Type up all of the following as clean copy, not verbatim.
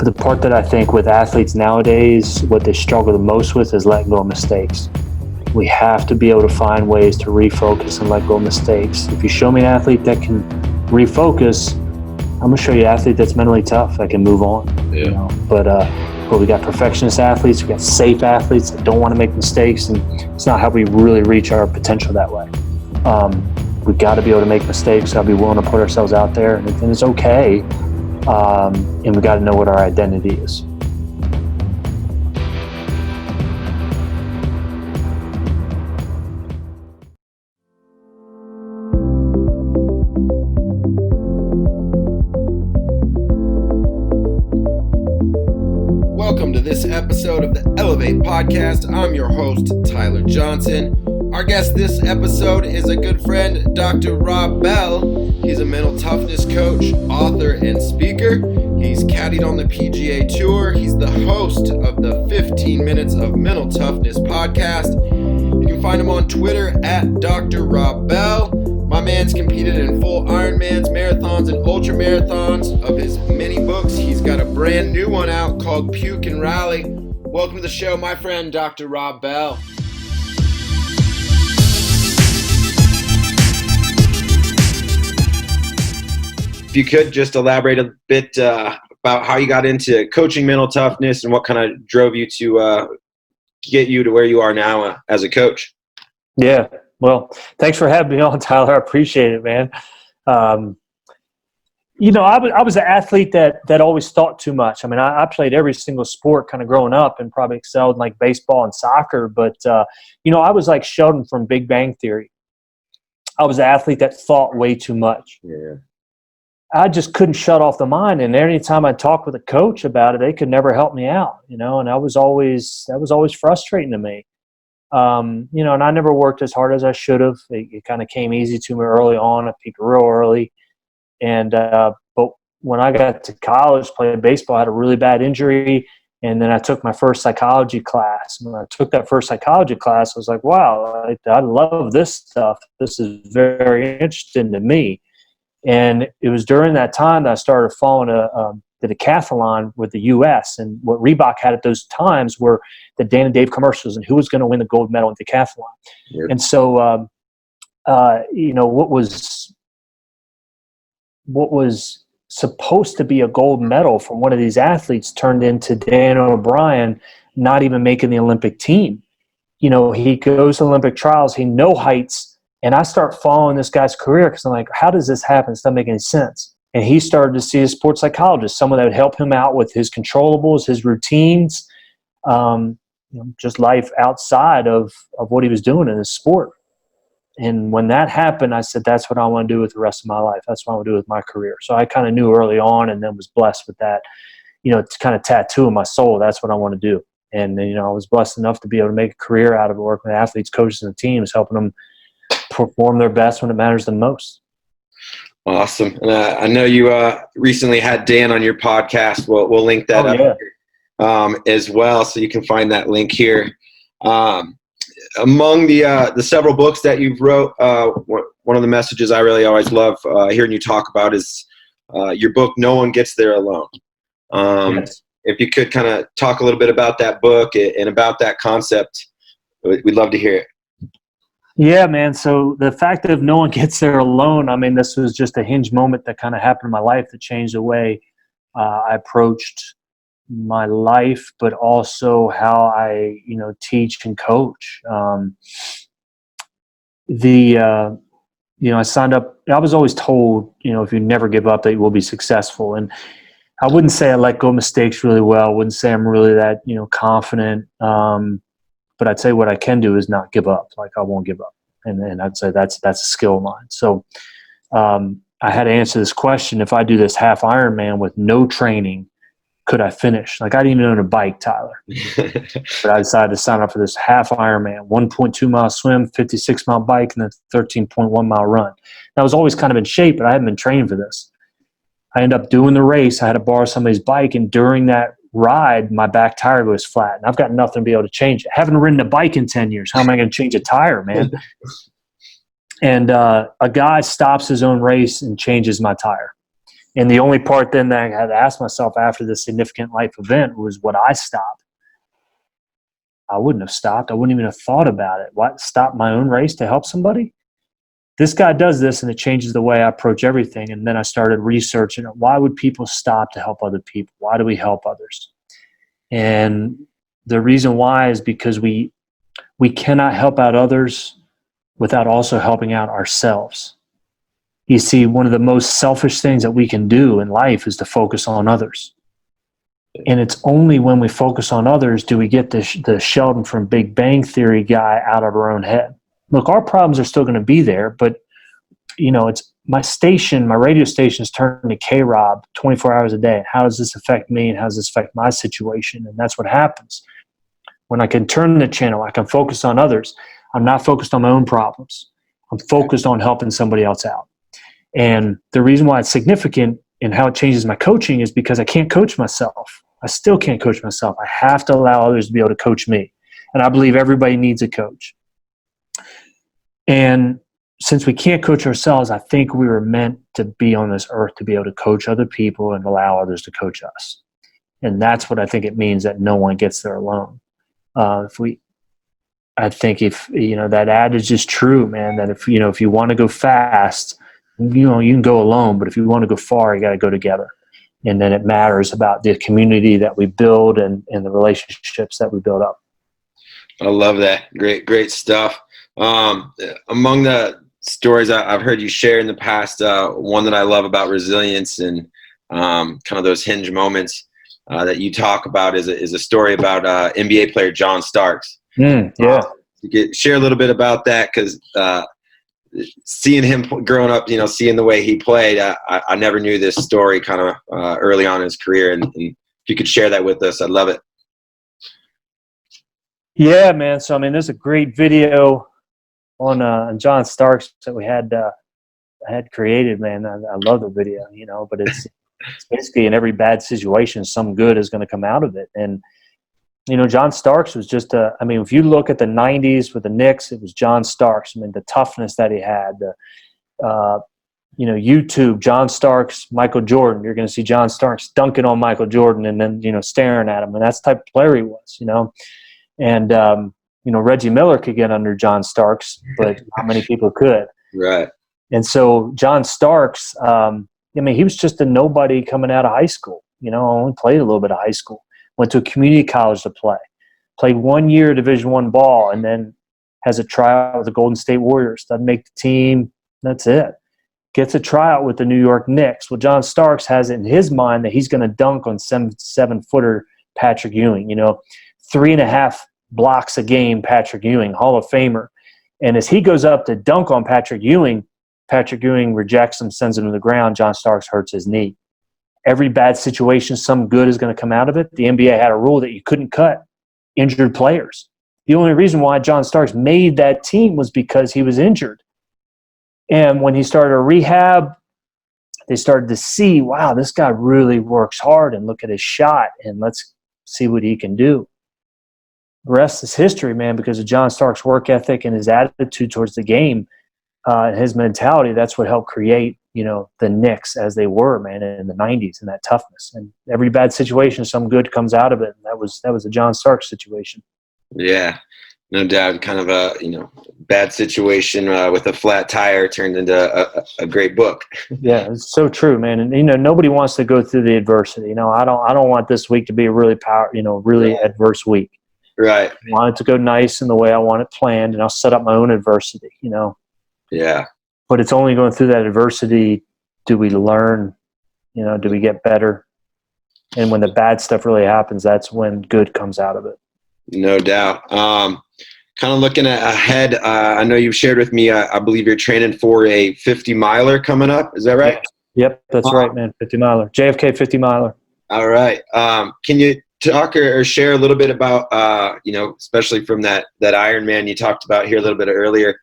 But the part that I think with athletes nowadays, what they struggle the most with is letting go of mistakes. We have to be able to find ways to refocus and let go of mistakes. If you show me an athlete that can refocus, I'm going to show you an athlete that's mentally tough, that can move on. Yeah. You know? But we got perfectionist athletes, we got safe athletes that don't want to make mistakes, and it's not how we really reach our potential that way. We got to be able to make mistakes, got to be willing to put ourselves out there, and it's okay. And we got to know what our identity is. Welcome to this episode of the Elev8 podcast. I'm your host, Tyler Johnson. Our guest this episode is a good friend, Dr. Rob Bell. He's a mental toughness coach, author, and speaker. He's caddied on the PGA Tour. He's the host of the 15 Minutes of Mental Toughness podcast. You can find him on Twitter at Dr. Rob Bell. My man's competed in full Ironmans, marathons, and ultra marathons. Of his many books, he's got a brand new one out called Puke and Rally. Welcome to the show, my friend, Dr. Rob Bell. If you could just elaborate a bit about how you got into coaching mental toughness and what kind of drove you to get you to where you are now as a coach. Yeah. Well, thanks for having me on, Tyler. I appreciate it, man. You know, I was an athlete that always thought too much. I mean, I played every single sport kind of growing up and probably excelled in like baseball and soccer. But, you know, I was like Sheldon from Big Bang Theory. I was an athlete that thought way too much. Yeah. I just couldn't shut off the mind. And anytime I talked with a coach about it, they could never help me out, you know, and that was always frustrating to me. You know, and I never worked as hard as I should have. It kind of came easy to me early on. I peaked real early. And, but when I got to college, playing baseball, I had a really bad injury. And then I took my first psychology class. When I took that first psychology class, I was like, wow, I love this stuff. This is very interesting to me. And it was during that time that I started following the decathlon with the U.S. And what Reebok had at those times were the Dan and Dave commercials and who was going to win the gold medal in decathlon. Yep. And so, you know, what was supposed to be a gold medal from one of these athletes turned into Dan O'Brien not even making the Olympic team. You know, he goes to Olympic trials, he no heights. And I start following this guy's career because I'm like, how does this happen? It doesn't make any sense. And he started to see a sports psychologist, someone that would help him out with his controllables, his routines, you know, just life outside of what he was doing in his sport. And when that happened, I said, that's what I want to do with the rest of my life. That's what I want to do with my career. So I kind of knew early on and then was blessed with that, you know, to kind of tattoo in my soul. That's what I want to do. And, you know, I was blessed enough to be able to make a career out of it, working with athletes, coaches, and teams, helping them perform their best when it matters the most. Awesome. And I know you recently had Dan on your podcast. We'll link that up as well, so you can find that link here. Among the several books that you've wrote, one of the messages I really always love hearing you talk about is your book, No One Gets There Alone. Yes. If you could kind of talk a little bit about that book and about that concept, we'd love to hear it. Yeah, man. So the fact that no one gets there alone, I mean, this was just a hinge moment that kind of happened in my life that changed the way I approached my life, but also how I, you know, teach and coach. You know, I signed up, I was always told, you know, if you never give up that you will be successful. And I wouldn't say I let go of mistakes really well. I wouldn't say I'm really that, you know, confident. But I'd say what I can do is not give up. Like I won't give up. And I'd say that's a skill of mine. So I had to answer this question. If I do this half Ironman with no training, could I finish? Like I didn't even own a bike, Tyler. But I decided to sign up for this half Ironman, 1.2 mile swim, 56 mile bike, and then 13.1 mile run. And I was always kind of in shape, but I hadn't been training for this. I ended up doing the race. I had to borrow somebody's bike. And during that ride, my back tire was flat. And I've got nothing to be able to change it. I haven't ridden a bike in 10 years. How am I going to change a tire, man? And a guy stops his own race and changes my tire. And the only part then that I had to ask myself after this significant life event was, would I stop? I wouldn't have stopped. I wouldn't even have thought about it. What, stop my own race to help somebody? This guy does this and it changes the way I approach everything. And then I started researching it. Why would people stop to help other people? Why do we help others? And the reason why is because we cannot help out others without also helping out ourselves. You see, one of the most selfish things that we can do in life is to focus on others. And it's only when we focus on others do we get the Sheldon from Big Bang Theory guy out of our own head. Look, our problems are still going to be there, but it's my radio station is turned to K-Rob 24 hours a day. How does this affect me and how does this affect my situation? And that's what happens. When I can turn the channel, I can focus on others. I'm not focused on my own problems. I'm focused on helping somebody else out. And the reason why it's significant and how it changes my coaching is because I can't coach myself. I still can't coach myself. I have to allow others to be able to coach me. And I believe everybody needs a coach. And since we can't coach ourselves, I think we were meant to be on this earth to be able to coach other people and allow others to coach us. And that's what I think it means, that no one gets there alone. I think if that adage is true, man, that if you want to go fast, you can go alone, but if you want to go far, you got to go together. And then it matters about the community that we build and the relationships that we build up. I love that. Great stuff. Among the stories I've heard you share in the past, one that I love about resilience and kind of those hinge moments that you talk about is a story about NBA player John Starks. Yeah. You could share a little bit about that, because seeing him growing up, seeing the way he played, I never knew this story kind of early on in his career. And if you could share that with us, I'd love it. Yeah, man. So, there's a great video on John Starks that we had created, man. I love the video, but it's basically in every bad situation, some good is going to come out of it. And, John Starks was just if you look at the 90s with the Knicks, it was John Starks. The toughness that he had, YouTube, John Starks, Michael Jordan, you're going to see John Starks dunking on Michael Jordan and then, staring at him. And that's the type of player he was, And, Reggie Miller could get under John Starks, but how many people could? Right. And so John Starks, he was just a nobody coming out of high school. Only played a little bit of high school. Went to a community college to play. Played 1 year Division I ball, and then has a tryout with the Golden State Warriors. Doesn't make the team. That's it. Gets a tryout with the New York Knicks. Well, John Starks has it in his mind that he's going to dunk on 7-footer Patrick Ewing. 3.5 blocks a game, Patrick Ewing, Hall of Famer. And as he goes up to dunk on Patrick Ewing rejects him, sends him to the ground. John Starks hurts his knee. Every bad situation, some good is going to come out of it. The NBA had a rule that you couldn't cut injured players. The only reason why John Starks made that team was because he was injured. And when he started a rehab, they started to see, wow, this guy really works hard, and look at his shot, and let's see what he can do. The rest is history, man, because of John Starks' work ethic and his attitude towards the game, his mentality. That's what helped create, the Knicks as they were, man, in the 90s, and that toughness. And every bad situation, some good comes out of it. And that was a John Starks situation. Yeah, no doubt. Kind of a bad situation with a flat tire turned into a great book. Yeah, it's so true, man. And nobody wants to go through the adversity. I don't want this week to be a really adverse week. Right. I want it to go nice in the way I want it planned, and I'll set up my own adversity. Yeah. But it's only going through that adversity do we learn, do we get better. And when the bad stuff really happens, that's when good comes out of it. No doubt. Kind of looking ahead, I know you've shared with me, I believe you're training for a 50-miler coming up. Is that right? Yep, that's right, man. 50-miler. JFK 50-miler. All right. Can you talk or share a little bit about, especially from that Ironman you talked about here a little bit earlier,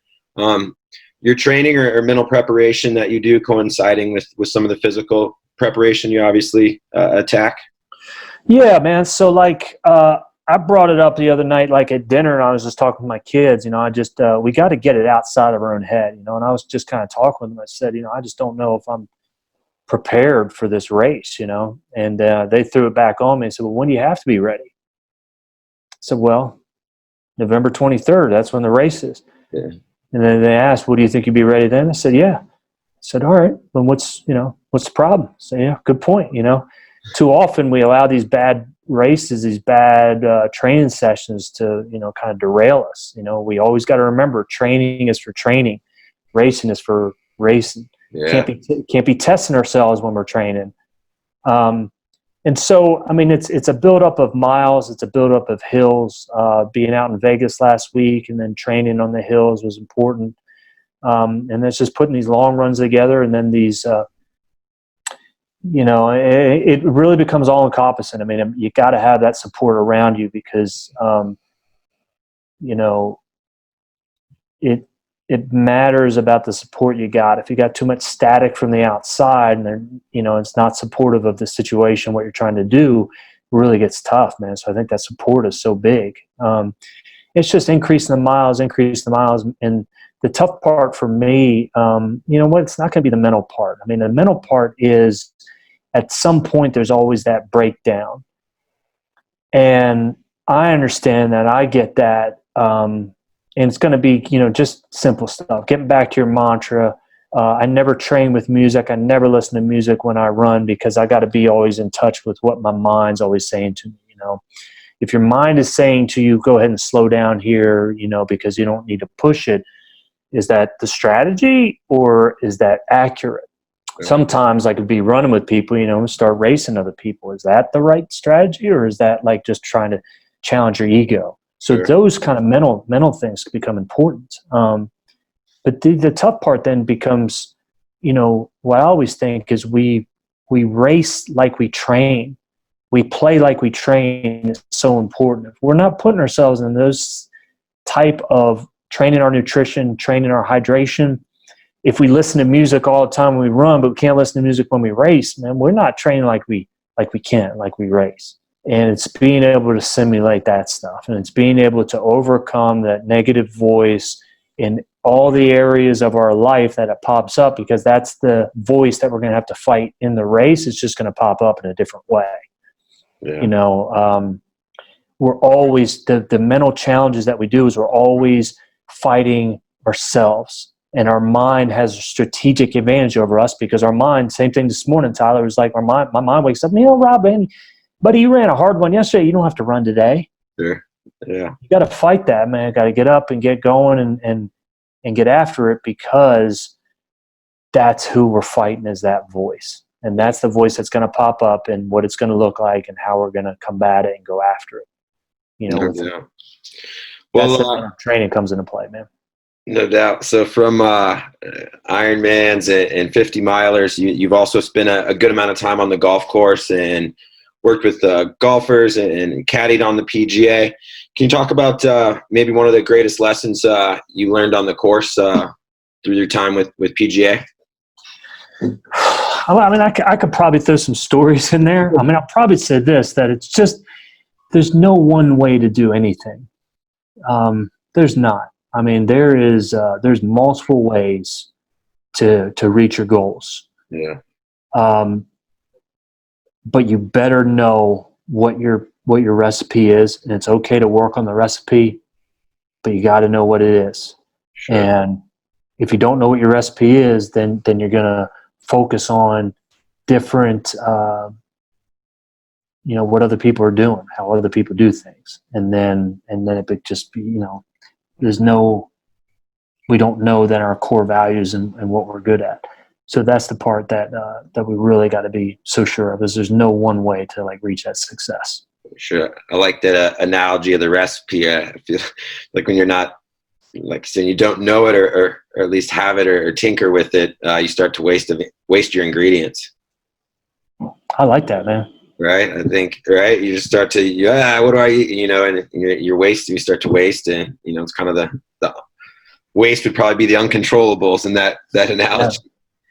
your training or mental preparation that you do coinciding with some of the physical preparation you obviously attack? Yeah, man. So I brought it up the other night, at dinner, and I was just talking with my kids. We got to get it outside of our own head, and I was just kind of talking with them. I said, I just don't know if I'm prepared for this race, and they threw it back on me and said, well, when do you have to be ready? I said, well, November 23rd, that's when the race is. Yeah. And then they asked, well, do you think you'd be ready then? I said, yeah. I said, all right, then what's the problem? So yeah, good point. Too often we allow these bad races, these bad training sessions to, kind of derail us. We always got to remember training is for training. Racing is for racing. Yeah. Can't be testing ourselves when we're training. And so, I mean, it's a buildup of miles. It's a buildup of hills. Being out in Vegas last week and then training on the hills was important. And that's just putting these long runs together, and then these, it really becomes all encompassing. I mean, you got to have that support around you because, it matters about the support you got. If you got too much static from the outside and then, it's not supportive of the situation, what you're trying to do, it really gets tough, man. So I think that support is so big. It's just increasing the miles. And the tough part for me, it's not going to be the mental part. I mean, the mental part is at some point there's always that breakdown. And I understand that. I get that. And it's going to be, just simple stuff. Getting back to your mantra. I never train with music. I never listen to music when I run because I got to be always in touch with what my mind's always saying to me. If your mind is saying to you, go ahead and slow down here, because you don't need to push it, is that the strategy or is that accurate? Yeah. Sometimes I could be running with people, and start racing other people. Is that the right strategy, or is that like just trying to challenge your ego? So sure. Those kind of mental things become important. But the tough part then becomes, what I always think is we race like we train. We play like we train is so important. If we're not putting ourselves in those type of training our nutrition, training our hydration, if we listen to music all the time when we run, but we can't listen to music when we race, man, we're not training like we race. And it's being able to simulate that stuff. And it's being able to overcome that negative voice in all the areas of our life that it pops up, because that's the voice that we're going to have to fight in the race. It's just going to pop up in a different way. Yeah. We're always, the mental challenges that we do is we're always fighting ourselves. And our mind has a strategic advantage over us because our mind, same thing this morning, Tyler, was like my mind wakes up, Rob, buddy, you ran a hard one yesterday. You don't have to run today. Sure. Yeah. You got to fight that, man. Got to get up and get going and get after it, because that's who we're fighting, is that voice. And that's the voice that's going to pop up and what it's going to look like and how we're going to combat it and go after it. No doubt. Well, that's when training comes into play, man. No doubt. So from Ironmans and 50 milers, you've also spent a good amount of time on the golf course and worked with golfers and caddied on the PGA. Can you talk about maybe one of the greatest lessons you learned on the course through your time with PGA? I mean, I could probably throw some stories in there. I mean, I'll probably say this, that it's just, there's no one way to do anything. There's not. I mean, there's multiple ways to reach your goals. Yeah. But you better know what your recipe is, and it's okay to work on the recipe, but you got to know what it is. Sure. And if you don't know what your recipe is, then you're gonna focus on different, what other people are doing, how other people do things, and then it would just be, we don't know that our core values and what we're good at. So that's the part that we really got to be so sure of, is there's no one way to like reach that success. Sure. I like that analogy of the recipe. I feel like when you're not, like saying, you don't know it or at least have it or tinker with it, you start to waste your ingredients. I like that, man. Right. I think, right. You just start to, what do I eat? And you're wasting, you start to waste, and, it's kind of the waste would probably be the uncontrollables in that analogy.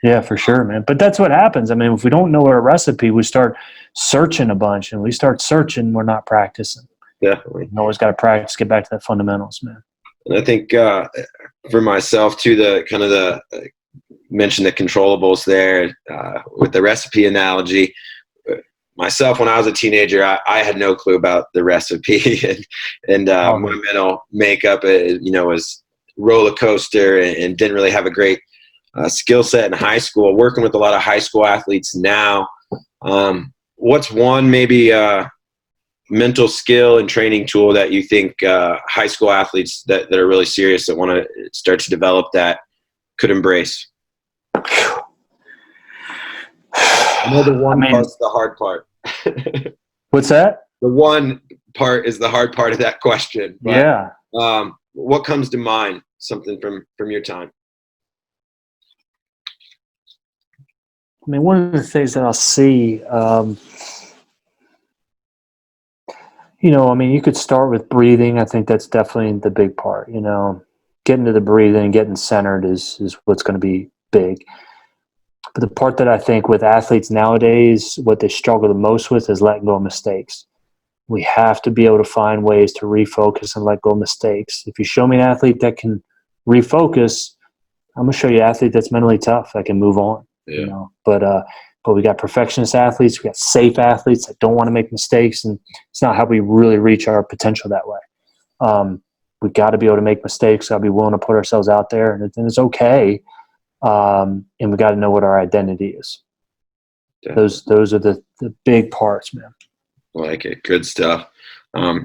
Yeah, for sure, man. But that's what happens. I mean, if we don't know our recipe, we start searching a bunch, and we start searching, we're not practicing. Definitely. You always got to practice, get back to the fundamentals, man. And I think for myself too, the kind of mentioned the controllables there with the recipe analogy. Myself, when I was a teenager, I had no clue about the recipe, and my mental makeup, was roller coaster, and didn't really have a great skill set in high school. Working with a lot of high school athletes now, what's one maybe mental skill and training tool that you think high school athletes that are really serious, that want to start to develop, that could embrace? I know the one part's the hard part. What's that? The one part is the hard part of that question. But, yeah. What comes to mind? Something from your time? I mean, one of the things that I'll see, you could start with breathing. I think that's definitely the big part. Getting to the breathing and getting centered is what's going to be big. But the part that I think with athletes nowadays, what they struggle the most with is letting go of mistakes. We have to be able to find ways to refocus and let go of mistakes. If you show me an athlete that can refocus, I'm going to show you an athlete that's mentally tough, that can move on. Yeah. But we got perfectionist athletes, we got safe athletes that don't want to make mistakes, and it's not how we really reach our potential that way. We got to be able to make mistakes, got to be willing to put ourselves out there, and it's okay. And we got to know what our identity is. Definitely. Those are the big parts, man. I like it. Good stuff.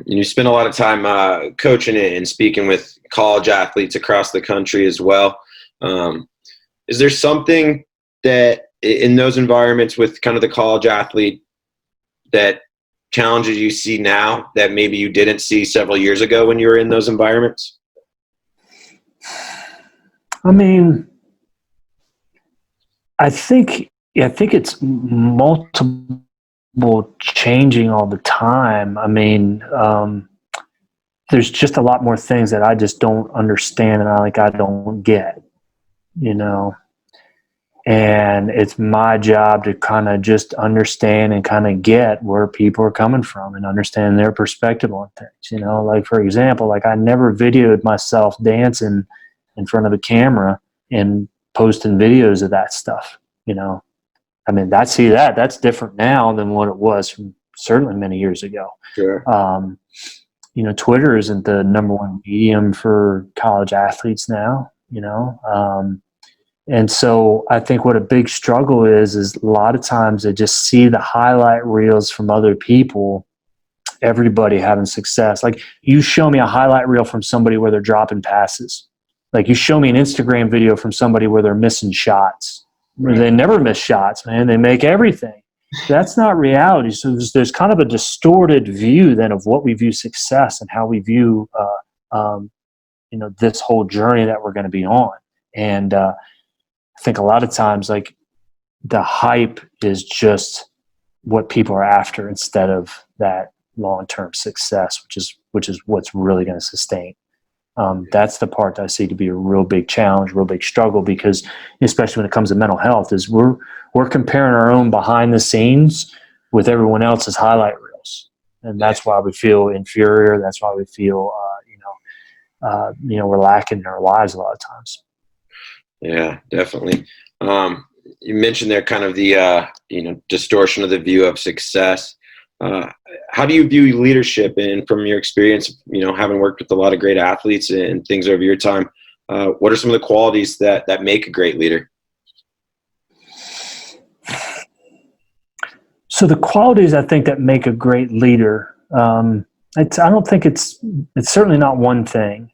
You spend a lot of time coaching and speaking with college athletes across the country as well. Is there something that in those environments with kind of the college athlete, that challenges you see now that maybe you didn't see several years ago when you were in those environments? I mean, I think it's multiple changing all the time. I mean, there's just a lot more things that I just don't understand, and I don't get, and it's my job to kind of just understand and kind of get where people are coming from and understand their perspective on things. Like, for example, I never videoed myself dancing in front of a camera and posting videos of that stuff. I mean, that's different now than what it was from certainly many years ago. Sure. Twitter isn't the number one medium for college athletes now, and so I think what a big struggle is a lot of times they just see the highlight reels from other people, everybody having success. Like, you show me a highlight reel from somebody where they're dropping passes. Like, you show me an Instagram video from somebody where they're missing shots. Right. They never miss shots, man. They make everything. That's not reality. So there's kind of a distorted view then of what we view success and how we view, this whole journey that we're going to be on. And I think a lot of times, the hype is just what people are after instead of that long-term success, which is what's really going to sustain. That's the part that I see to be a real big challenge, real big struggle, because especially when it comes to mental health, is we're comparing our own behind the scenes with everyone else's highlight reels, and that's why we feel inferior. That's why we feel, we're lacking in our lives a lot of times. Yeah, definitely. You mentioned there kind of the distortion of the view of success. How do you view leadership? And from your experience, having worked with a lot of great athletes and things over your time, what are some of the qualities that make a great leader? So the qualities I think that make a great leader, I don't think it's certainly not one thing.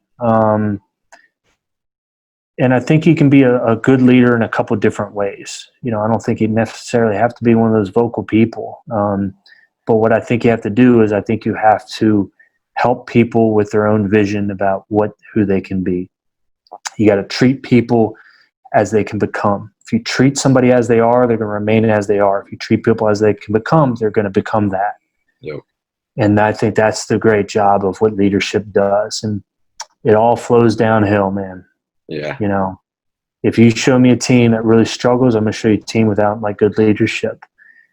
And I think you can be a good leader in a couple of different ways. I don't think you necessarily have to be one of those vocal people. But what I think you have to do is I think you have to help people with their own vision about who they can be. You got to treat people as they can become. If you treat somebody as they are, they're going to remain as they are. If you treat people as they can become, they're going to become that. Yep. And I think that's the great job of what leadership does. And it all flows downhill, man. Yeah. If you show me a team that really struggles, I'm going to show you a team without good leadership.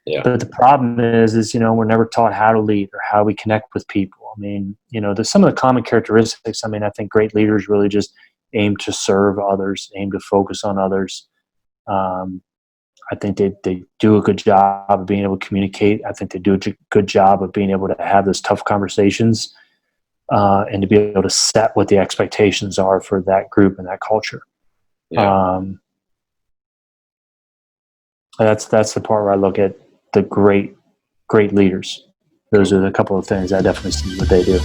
Yeah. But the problem is we're never taught how to lead or how we connect with people. I mean, there's some of the common characteristics. I mean, I think great leaders really just aim to serve others, aim to focus on others. I think they do a good job of being able to communicate. I think they do a good job of being able to have those tough conversations and to be able to set what the expectations are for that group and that culture. Yeah. That's the part where I look at the great leaders. Those are the couple of things I definitely see what they do.